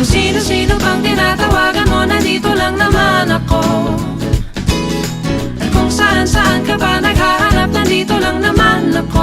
Kung sino-sino pang tinatawagan mo, nandito lang naman ako. At kung saan-saan ka pa naghahanap, nandito lang naman ako.